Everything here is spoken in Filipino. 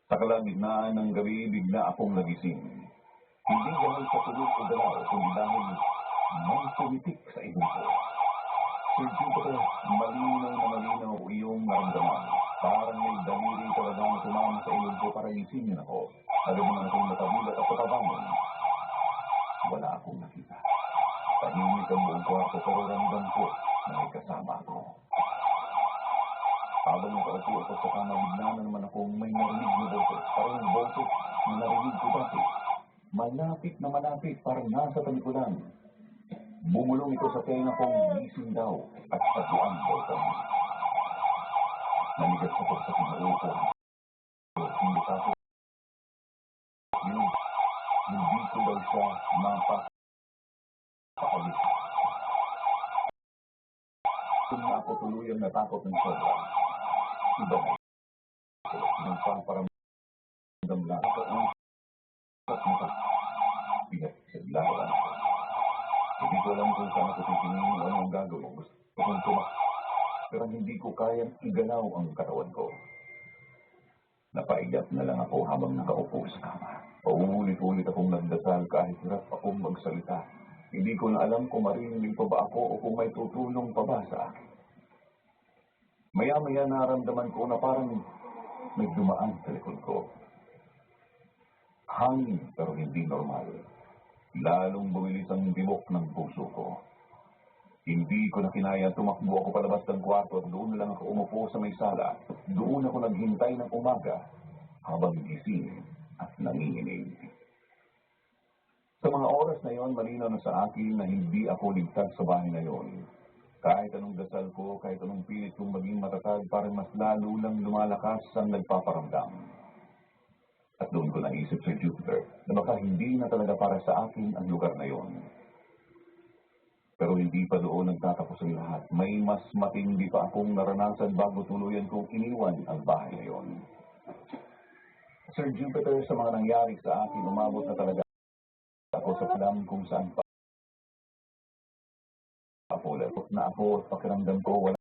Sa kalagitnaan ng gabi, bigla akong nagising. Hindi dahil sa tulog o galaw, kundi dahil may pumitik sa ibon ko. Sir Jupiter, malinaw na malinaw iyong naramdaman. Parang may daliri talaga na tumama sa ilong ko para gisingin ako. Agad naman akong natabilat at patabangon. Wala akong nakita. Tahimik ang buong kwarto pero ramdam ko na may kasama ako. Habang nakaupo ako sa kama, bigla na naman akong may narinig na boses. Parang boses na narinig ko dati. Malapit, parang nasa talikuran. Bumulong ito sa tenga kong gising daw at taguan daw kami. Nanigas ako sa pinaupo. Hindi ako. Hindi ko daw siya mapapakalit. Kung na ako tuluyang natakot ng sobra. Iba na. Ng pamparamdam lang ako ang pinagsidlaran ako. Hindi ko alam kung saan ako titingin o anong gagawin. Gusto kong tumak. Pero hindi ko kayang igalaw ang katawan ko. Napaigat na lang ako habang nakaupo sa kama. Paulit-ulit akong nagdasal kahit hirap akong magsalita. Hindi ko na alam kung maririnig pa ba ako o kung may tutulong pa ba sa akin. Maya-maya naramdaman ko na parang may dumaan sa likod ko. Hangin pero hindi normal. Lalong bumilis ang tibok ng puso ko. Hindi ko na kinaya, tumakbo ako palabas ng kwarto at doon lang ako umupo sa may sala. Doon ako naghintay ng umaga habang gising at nanginginig. Sa mga oras na yon, malinaw na sa akin na hindi ako ligtas sa bahay na yon. Kahit anong dasal ko, kahit anong pilit kong maging matatag, parang mas lalo lang lumalakas ang nagpaparamdam. At doon ko naisip sa Jupiter na baka hindi na talaga para sa akin ang lugar na yon. Pero hindi pa doon nagtatapos ang lahat. May mas matindi pa akong naranasan bago tuluyan kong iniwan ang bahay na yon. Sir Jupiter, sa mga nangyari sa akin, umabot na talaga ako sa alam kung saan pa. Ako, lagot na ako at pakiramdam ko wala